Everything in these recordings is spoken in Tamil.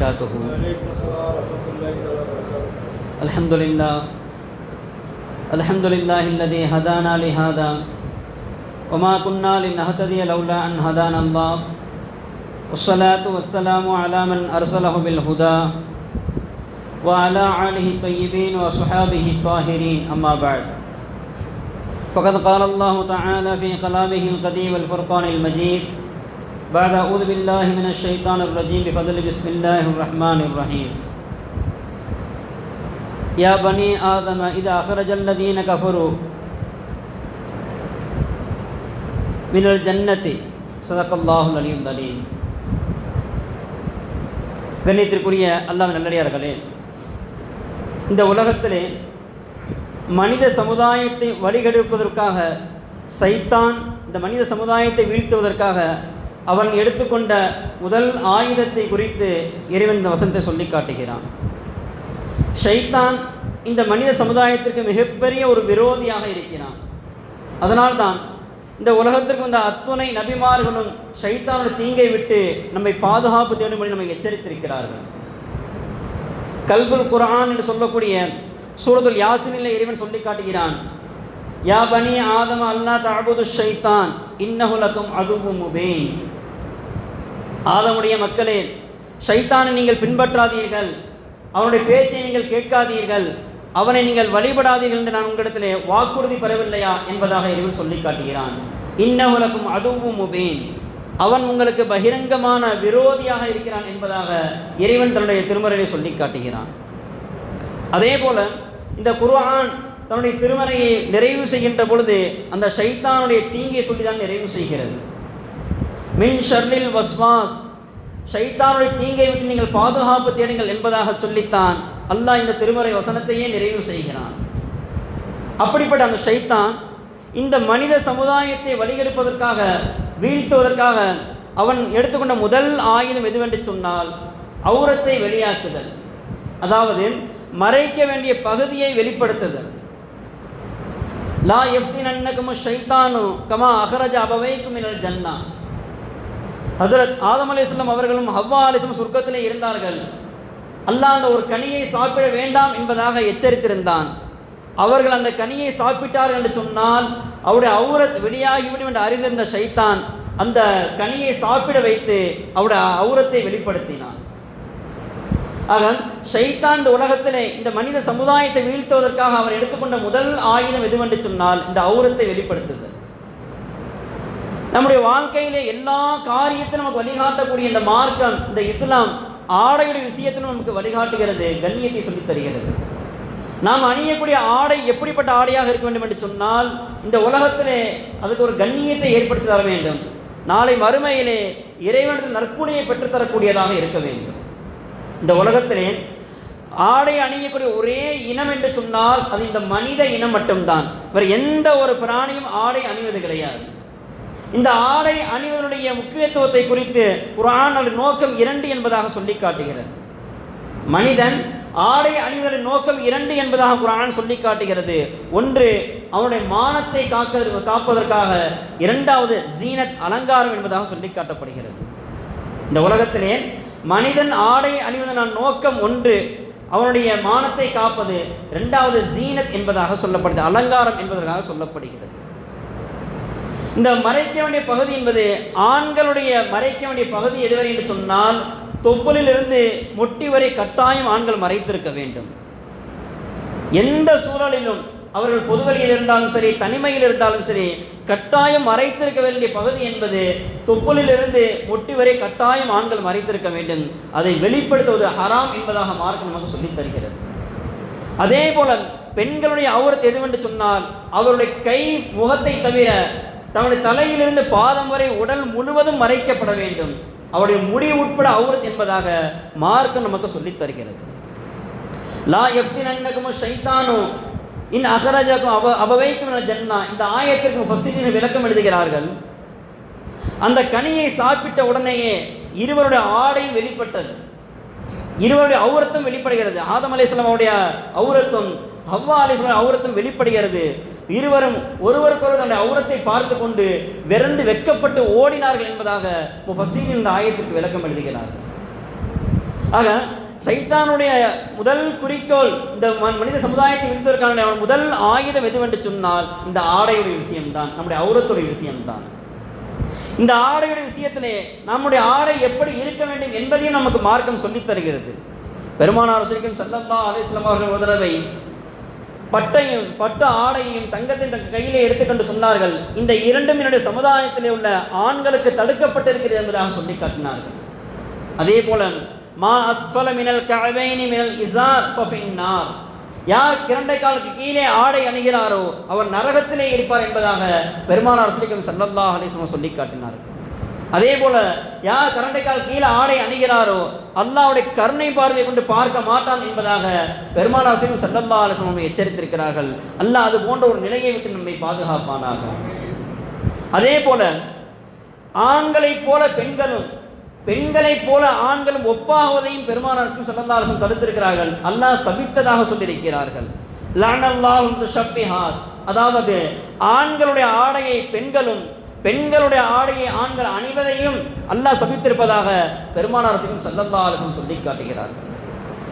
وبركاته. الحمد لله الذي هدانا لهذا وما كنا لنهتدي لولا أن هدانا الله والصلاة والسلام على من أرسله بالهدى وعلى آله الطيبين وصحابه الطاهرين. أما بعد، فقد قال الله تعالى في كلامه القديم والفرقان المجيد بعد أعوذ بالله من الشيطان الرجيم بفضل بسم الله الرحمن الرحيم. يا بني آدم إذا أخرج الذين كفروا من الجنة صدق الله العلي العليم. கண்ணியத்திற்குரிய அல்லாஹ்வின் நல்லடியார்களே, இந்த உலகத்திலே மனித சமுதாயத்தை வழிகெடுப்பதற்காக சைத்தான் இந்த மனித சமுதாயத்தை வீழ்த்துவதற்காக அவன் எடுத்துக்கொண்ட முதல் ஆயுதத்தை குறித்து இறைவன் இந்த வசனத்தை சொல்லி காட்டுகிறான். ஷைத்தான் இந்த மனித சமுதாயத்திற்கு மிகப்பெரிய ஒரு விரோதியாக இருக்கிறான். அதனால்தான் இந்த உலகத்திற்கு வந்த அத்துணை நபிமார்களும் ஷைத்தானுடைய தீங்கை விட்டு நம்மை பாதுகாப்பு தேடும்படி நம்மை எச்சரித்திருக்கிறார்கள். கல்புல் குர்ஆன் என்று சொல்லக்கூடிய சூரத்துல் யாசினில் இறைவன் சொல்லி காட்டுகிறான், யா பனி ஆதம அல்லா தஅபுது ஷைத்தான் இன்னஹு லகும் அதுவும் முபீன். ஆதமுடைய மக்களே, ஷைத்தானை நீங்கள் பின்பற்றாதீர்கள், அவனுடைய பேச்சை நீங்கள் கேட்காதீர்கள், அவனை நீங்கள் வழிபடாதீர்கள் என்று நான் உங்களிடத்திலே வாக்குறுதி பெறவில்லையா என்பதாக இறைவன் சொல்லி காட்டுகிறான். இன்னஹு லகும் அதுவும் முபீன், அவன் உங்களுக்கு பகிரங்கமான விரோதியாக இருக்கிறான் என்பதாக இறைவன் தன்னுடைய திருமறையை சொல்லி காட்டுகிறான். அதே போல இந்த குர்ஆன் தன்னுடைய திருமறையை நிறைவு செய்கின்ற பொழுது அந்த ஷைத்தானுடைய தீங்கை சொல்லிதான் நிறைவு செய்கிறது. மின் ஷர்ரில் வஸ்வாஸ், ஷைத்தானுடைய தீங்கை விட்டு நீங்கள் பாதுகாப்பு தேடுங்கள் என்பதாக சொல்லித்தான் அல்லாஹ் இந்த திருமறை வசனத்தையே நிறைவு செய்கிறான். அப்படிப்பட்ட அந்த ஷைத்தான் இந்த மனித சமுதாயத்தை வழிகெடுப்பதற்காக வீழ்த்துவதற்காக அவன் எடுத்துக்கொண்ட முதல் ஆயுதம் எதுவென்று சொன்னால் ஔரத்தை வெளியாக்குதல், அதாவது மறைக்க வேண்டிய பகுதியை வெளிப்படுத்துதல். லா யஃப்தினன்னகும் ஷைத்தானு கமா அஹ்ரஜ அபவைக்கும் மினல் ஜன்னா. ஹஸரத் ஆதம் அலைஹிஸ்ஸலாம் அவர்களும் ஹவ்வா அலைஹிஸ்ஸலாம் சொர்க்கத்திலே இருந்தார்கள். அல்லாஹ் அந்த ஒரு கனியை சாப்பிட வேண்டாம் என்பதாக எச்சரித்திருந்தான். அவர்கள் அந்த கனியை சாப்பிட்டார்கள் என்று சொன்னால் அவருடைய ஔரத் வெளியாகிவிடும் என்று அறிந்திருந்த ஷைத்தான் அந்த கனியை சாப்பிட வைத்து அவருடைய ஔரத்தை வெளிப்படுத்தினான். ஆக ஷைத்தான் இந்த உலகத்திலே இந்த மனித சமுதாயத்தை வீழ்த்துவதற்காக அவர் எடுத்துக்கொண்ட முதல் ஆயுதம் எதுவென்று சொன்னால் இந்த ஔரத்தை வெளிப்படுத்துதல். நம்முடைய வாழ்க்கையிலே எல்லா காரியத்திலும் நமக்கு வழிகாட்டக்கூடிய இந்த மார்க்கம், இந்த இஸ்லாம் ஆடையுடைய விஷயத்திலும் நமக்கு வழிகாட்டுகிறது, கண்ணியத்தை சொல்லித் தருகிறது. நாம் அணியக்கூடிய ஆடை எப்படிப்பட்ட ஆடையாக இருக்க வேண்டும் என்று சொன்னால் இந்த உலகத்திலே அதுக்கு ஒரு கண்ணியத்தை ஏற்படுத்தி தர வேண்டும். நாளை மறுமையிலே இறைவனது நற்கூலியை பெற்றுத்தரக்கூடியதாக இருக்க வேண்டும். இந்த உலகத்திலே ஆடை அணியக்கூடிய ஒரே இனம் என்று சொன்னால் அது இந்த மனித இனம் மட்டும்தான். வேறு எந்த ஒரு பிராணியும் ஆடை அணிவது கிடையாது. இந்த ஆடை அணிவதனுடைய முக்கியத்துவத்தை குறித்து குர்ஆன் அதன் நோக்கம் 2 என்பதாக சொல்லி காட்டுகிறது. மனிதன் ஆடை அணிவதன் நோக்கம் 2 என்பதாக குர்ஆன் சொல்லி காட்டுகிறது. ஒன்று அவனுடைய மானத்தை காப்பதற்காக, இரண்டாவது ஜீனத் அலங்காரம் என்பதாக சொல்லி காட்டப்படுகிறது. இந்த உலகத்திலே மனிதன் ஆடை அணிவதன் நோக்கம் ஒன்று அவனுடைய மானத்தை காப்பது, இரண்டாவது ஜீனத் என்பதாக சொல்லப்படுது, அலங்காரம் என்பதற்காக சொல்லப்படுகிறது. இந்த மறைக்க வேண்டிய பகுதி என்பது ஆண்களுடைய மறைக்க வேண்டிய பகுதி எதுவரை என்று சொன்னால் தொப்புளிலிருந்து முட்டி வரை கட்டாயம் ஆண்கள் மறைத்திருக்க வேண்டும். எந்த சூழலிலும் அவர்கள் பொதுவெளியில் இருந்தாலும் சரி, தனிமையில் இருந்தாலும் சரி, கட்டாயம் மறைத்திருக்க வேண்டிய பகுதி என்பது தொப்புளிலிருந்து முட்டி வரை கட்டாயம் ஆண்கள் மறைத்திருக்க வேண்டும். அதை வெளிப்படுத்துவது ஹராம் என்பதாக மார்க்கம் நமக்கு சொல்லித் தருகிறது. அதே போல பெண்களுடைய ஔரத் எதுவென்று சொன்னால் அவருடைய கை முகத்தை தவிர தன்னுடைய தலையிலிருந்து பாதம் வரை உடல் முழுவதும் மறைக்கப்பட வேண்டும். அவருடைய முடி உட்பட ஔரத் என்பதாக மார்க்கம் நமக்கு சொல்லித் தருகிறது. லா யஃப்தினன்னகும் ஷைத்தானு இன் அஹ்ரஜகும் அபவைக்கும் மினல் ஜன்னா. இந்த ஆயத்திற்கு முஃபஸ்ஸிரீன் விளக்கம் எழுதுகிறார்கள். அந்த கனியை சாப்பிட்ட உடனேயே இருவருடைய ஆடையும் வெளிப்பட்டது, இருவருடைய ஔரத்தும் வெளிப்படுகிறது. ஆதம் அலைஹிஸ்ஸலாம் அவருடைய ஔரத்தும் ஹவ்வா அலைஹிஸ்ஸலாம் ஔரத்தும் வெளிப்படுகிறது. இருவரும் ஒருவருக்கொருவர் தன்னுடைய ஔரத்தை பார்த்து கொண்டு விரண்டு வெட்கப்பட்டு ஓடினார்கள் என்பதாக முஃபஸ்ஸிரீன் இந்த ஆயத்திற்கு விளக்கம் எழுதுகிறார்கள். ஆக சைத்தானுடைய முதல் குறிக்கோள் இந்த மனித சமுதாயத்தை வீழ்த்துவதற்கான முதல் ஆயுதம் எதுவென்று சொன்னால் இந்த ஆடையுடைய விஷயம்தான், நம்முடைய ஔரத்துடைய விஷயம்தான். இந்த ஆடையுடைய விஷயத்திலே நம்முடைய ஆடை எப்படி இருக்க வேண்டும் என்பதையும் நமக்கு மார்க்கம் சொல்லித் தருகிறது. பெருமானார் ஸல்லல்லாஹு அலைஹி வஸல்லம் அவர்கள் ஒரு தடவை பட்டு ஆடையையும் தங்கத்தின் கையிலே எடுத்துக்கொண்டு சொன்னார்கள், இந்த இரண்டும் என்னுடைய சமுதாயத்திலே உள்ள ஆண்களுக்கு தடுக்கப்பட்டிருக்கிறது என்பதாக சொல்லி காட்டினார்கள். அதே போல மா அஸ்ஃபல மினல் கஅபைனி மினல் இஸார் ஃபஃபின்னார், யார் கிரண்டை காலுக்கு கீழே ஆடை அணிகிறாரோ அவர் நரகத்திலே இருப்பார் என்பதாக பெருமானார் ஸல்லல்லாஹு அலைஹி வஸல்லம் சொல்லி காட்டினார்கள். அதே போல யார் கரண்டைக்கால் கீழே ஆடை அணிகிறாரோ அல்லாஹ்வுடைய கருணை பார்வை கொண்டு பார்க்க மாட்டான் என்பதாக பெருமானார் ஸல்லல்லாஹு அலைஹி வஸல்லம் எச்சரித்திருக்கிறார்கள். அல்லாஹ் அது போன்ற ஒரு நிலையை விட்டு நம்மை பாதுகாப்பானாக. அதே போல ஆண்களைப் போல பெண்களைப் போல ஆண்களும் ஒப்பாகுவதையும் பெருமானார் ஸல்லல்லாஹு அலைஹி வஸல்லம் தடுத்திருக்கிறார்கள். அல்லாஹ் சபித்ததாக சொல்லியிருக்கிறார்கள். லஅனல்லாஹு முத்தஷப்பிஹாத், அதாவது ஆண்களுடைய ஆடையை பெண்களுடைய ஆடையை ஆண்கள் அணிவதையும் அல்லாஹ் சபித்திருப்பதாக பெருமானார் ஸல்லல்லாஹு அலைஹி வஸல்லம் சொல்லி காட்டுகிறார்கள்.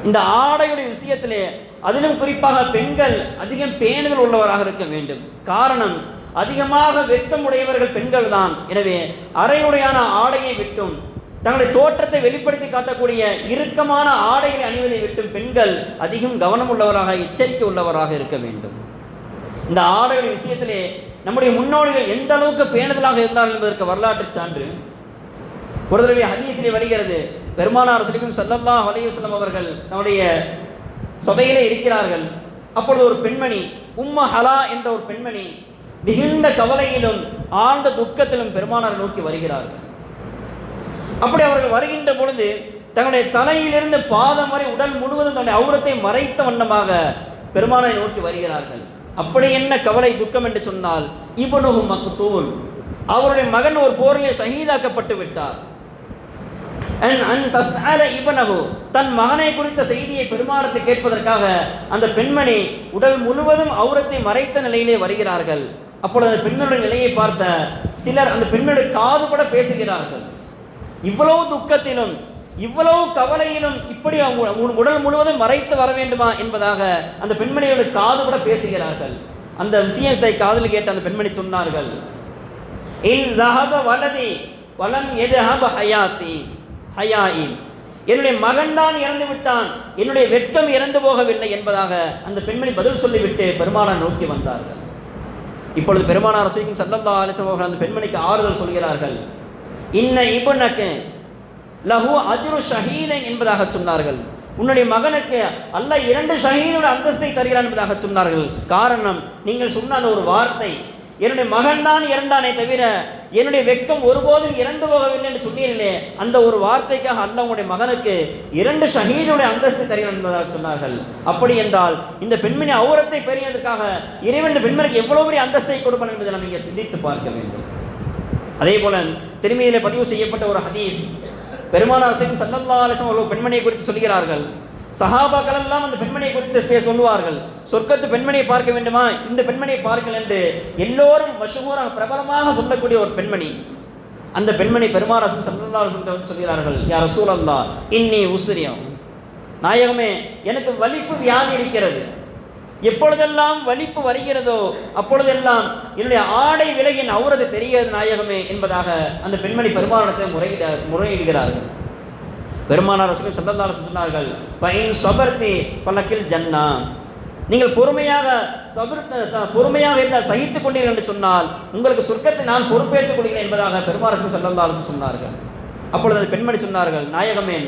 இந்த ஆடையுடைய விஷயத்திலே அதிலும் குறிப்பாக பெண்கள் அதிகம் பேணுதல் உள்ளவராக இருக்க வேண்டும். காரணம், அதிகமாக வெட்கம் உடையவர்கள் பெண்கள் தான். எனவே அரையுடையான ஆடையை விட்டும் தங்களுடைய தோற்றத்தை வெளிப்படுத்தி காட்டக்கூடிய இறுக்கமான ஆடைகளை அணிவதை விட்டும் பெண்கள் அதிகம் கவனம் உள்ளவராக, எச்சரிக்கை உள்ளவராக இருக்க வேண்டும். இந்த ஆடையுடைய விஷயத்திலே நம்முடைய முன்னோடிகள் எந்த அளவுக்கு பேணுதலாக இருந்தார்கள் என்பதற்கு வரலாற்று சான்று ஒரு தடவை ஹதீஸிலே வருகிறது. பெருமானார் ஸல்லல்லாஹு அலைஹி வஸல்லம் அவர்கள் நம்முடைய சபையிலே இருக்கிறார்கள். அப்பொழுது ஒரு பெண்மணி, உம்மு ஹலா என்ற ஒரு பெண்மணி மிகுந்த கவலையிலும் ஆழ்ந்த துக்கத்திலும் பெருமானார் நோக்கி வருகிறார்கள். அப்படி அவர்கள் வருகின்ற பொழுது தங்களுடைய தலையிலிருந்து பாதம் வரை உடல் முழுவதும் தன்னுடைய ஔரத்தை மறைத்த வண்ணமாக பெருமானாரை நோக்கி வருகிறார்கள். அப்படி என்ன கவலை, துக்கம் என்று சொன்னால், இப்னுஹு மக்தூல், அவருடைய மகன் ஒரு போரிலே ஷஹீதாக்கப்பட்டு விட்டார். தன் மகனை குறித்த செய்தியை பெருமானத்தை கேட்பதற்காக அந்த பெண்மணி உடல் முழுவதும் ஔரத்தை மறைத்த நிலையிலே வருகிறார்கள். அப்பொழுது அந்த பெண்மணியுடைய நிலையை பார்த்த சிலர் அந்த பெண்மணியுடைய காதுபட பேசுகிறார்கள். இவ்வளவு துக்கத்திலும் இவ்வளவு கவலையிலும் இப்படி உடல் முழுவதும் மறைத்து வர வேண்டுமா என்பதாக அந்த பெண்மணியோட காதுபட பேசுகிறார்கள். அந்த விஷயத்தை காதில் கேட்ட அந்த பெண்மணி சொன்னார்கள், என்னுடைய மகன் தான் இறந்து விட்டான், என்னுடைய வெட்கம் இறந்து போகவில்லை என்பதாக அந்த பெண்மணி பதில் சொல்லிவிட்டு பெருமானார் நோக்கி வந்தார்கள். இப்பொழுது பெருமானார் ஸல்லல்லாஹு அலைஹி வஸல்லம் அந்த பெண்மணிக்கு ஆறுதல் சொல்கிறார்கள். இன்ன இப்னக லஹு அஜ்ரு ஷஹீதன் என்பதாக சொன்னார்கள். உன்னுடைய மகனுக்கு அல்லாஹ் 2 ஷஹீதுடைய அந்தஸ்தை தருகிறான் என்பதாக சொன்னார்கள். காரணம், நீங்கள் சொன்ன ஒரு வார்த்தை, என்னுடைய மகன் தான் இறந்தானே தவிர என்னுடைய வெட்கம் ஒருபோதும் இறந்து போகவில்லை என்று சொன்னீர்களே, அந்த ஒரு வார்த்தைக்காக அல்லாஹ் உங்களுடைய மகனுக்கு 2 ஷஹீதுடைய அந்தஸ்தை தருகிறான் என்பதாக சொன்னார்கள். அப்படி என்றால் இந்த பெண்மணி ஔரத்தை பெரியதற்காக இறைவன் இந்த பெண்மணிக்கு எவ்வளவு பெரிய அந்தஸ்தை கொடுப்பான் என்பதை நாம் இங்கே சிந்தித்து பார்க்க வேண்டும். அதே போல திருமதியிலே பதிவு செய்யப்பட்ட ஒரு ஹதீஸ், பெருமானார் ஸல்லல்லாஹு அலைஹி வஸல்லம் பெண்மணியை குறித்து சொல்கிறார்கள். சஹாபாக்கள் எல்லாம் அந்த பெண்மணியை குறித்து சொல்லுவார்கள், சொர்க்கத்து பெண்மணியை பார்க்க வேண்டுமா, இந்த பெண்மணியை பார்க்கல் என்று எல்லோரும் மஷூராக பிரபலமாக சொல்லக்கூடிய ஒரு பெண்மணி. அந்த பெண்மணி பெருமானார் ஸல்லல்லாஹு அலைஹி வஸல்லம் சொல்கிறார்கள், யா ரசூலல்லாஹ் இன்னி உஸ்ரியம், நாயகமே எனக்கு வலிப்பு வியாதி இருக்கிறது, எப்பொழுதெல்லாம் வலிப்பு வருகிறதோ அப்பொழுதெல்லாம் என்னுடைய ஆடை விலகின் ஔரது தெரிகிறது நாயகமே என்பதாக அந்த பெண்மணி பெருமானாரத்தை முறையிடுகிறார்கள். பெருமானார் ஸல்லல்லாஹு அலைஹி வஸல்லம் சொன்னார்கள், பைன் ஸபர்தி ஃபலக்கில் ஜன்னா, நீங்கள் பொறுமையாக இருந்தால் சகித்துக் கொண்டீர்கள் என்று சொன்னால் உங்களுக்கு சொர்க்கத்தை நான் பொறுப்பேற்றுக் கொள்கிறேன் என்பதாக பெருமானார் ஸல்லல்லாஹு அலைஹி வஸல்லம் சொன்னார்கள். அப்பொழுது அந்த பெண்மணி சொன்னார்கள், நாயகமே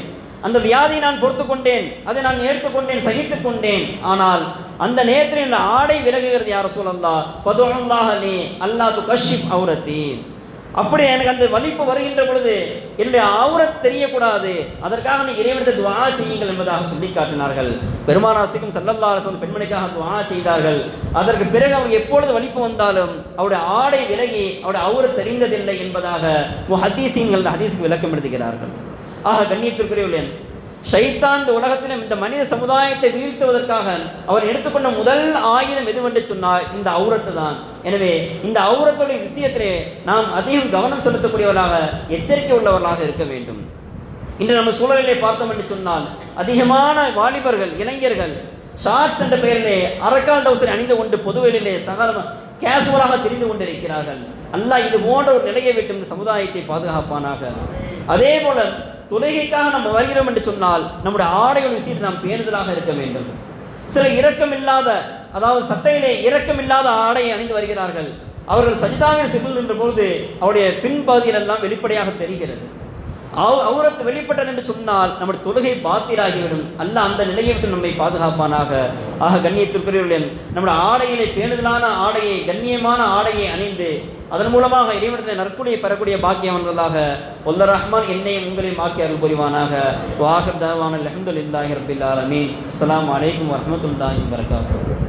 அந்த வியாதியை நான் பொறுத்து கொண்டேன், அதை நான் ஏற்றுக்கொண்டேன், சகித்துக் கொண்டேன். ஆனால் அந்த நேரத்தில் இந்த ஆடை விலகுகிறது யா ரசூலல்லாஹ், ஃபதுல்லாஹ் லி அல்லா துகஷிஃப் ஔரத்தி, அப்படி எனக்கு அந்த வலிப்பு வருகின்ற பொழுது என்னுடைய ஔரத் தெரியக்கூடாது, அதற்காக நீ இறைவனிடத்தில் துஆ செய்யுங்கள் என்பதாக சொல்லி காட்டினார்கள். பெருமானார் ஸல்லல்லாஹு அலைஹி வஸல்லம் பெண்மணிக்காக துஆ செய்தார்கள். அதற்கு பிறகு அவங்க எப்பொழுது வலிப்பு வந்தாலும் அவருடைய ஆடை விலகி அவருடைய ஔரத் தெரிந்ததில்லை என்பதாக முஹத்தீஸீன்கள் ஹதீஸ்க்கு விளக்கம் எழுதுகிறார்கள். ஆக கண்ணியத்திற்குரியவர்களே, ஷைத்தான் இந்த உலகத்திலும் இந்த மனித சமுதாயத்தை வீழ்த்துவதற்காக அவர் எடுத்துக்கொண்ட முதல் ஆயுதம் எதுவென்று சொன்னால் இந்த ஔரத்து தான். எனவே இந்த ஔரத்துடைய விஷயத்திலே நாம் அதிகம் கவனம் செலுத்தக்கூடியவர்களாக, எச்சரிக்கை உள்ளவர்களாக இருக்க வேண்டும். இன்று நம்ம சூழலிலே பார்த்தோம் என்று சொன்னால் அதிகமான வாலிபர்கள், இளைஞர்கள் ஷார்ட்ஸ் என்ற பெயரிலே அரக்கால் டவுசர் அணிந்து கொண்டு பொதுவெளியிலே கேசுவலாக தெரிந்து கொண்டிருக்கிறார்கள். அல்லாஹ் இது போன்ற ஒரு நிலையை விட்டு இந்த சமுதாயத்தை பாதுகாப்பானாக. அதே போல தொழுகைக்காக நம்ம வருகிறோம் என்று சொன்னால் நம்முடைய ஆடைகள் விஷயத்தில் நாம் பேணுதலாக இருக்க வேண்டும். சில இரக்கமில்லாத, அதாவது சட்டையிலே இரக்கமில்லாத ஆடையை அணிந்து வருகிறார்கள். அவர்கள் சஜிதாவில் செல்கின்ற பொழுது அவருடைய பின்பகுதியில் எல்லாம் வெளிப்படையாக தெரிகிறது. அவுரத்து வெளிப்பட்டது என்று சொன்னால் நம்முடைய தொழுகை பாத்திராகிவிடும். அல்லாஹ் அந்த நிலையை விட்டு நம்மை பாதுகாப்பானாக. ஆக கண்ணியத்திற்குரியவர்களே, நம்முடைய ஆடையிலே பேணுதலான ஆடையை, கண்ணியமான ஆடையை அணிந்து அதன் மூலமாக இறைவனத்தில் நற்கூலியை பெறக்கூடிய பாக்கியம் வந்ததாக வல்ல ரஹ்மான் என்னையும் உங்களையும் ஆக்கி அருள் புரிவானாக. வாஹிர் தஅவானா அல்ஹம்துலில்லாஹி ரப்பில் ஆலமீன். அஸ்ஸலாமு அலைக்கும் வரஹ்மத்துல்லாஹி வபரகாத்துஹு.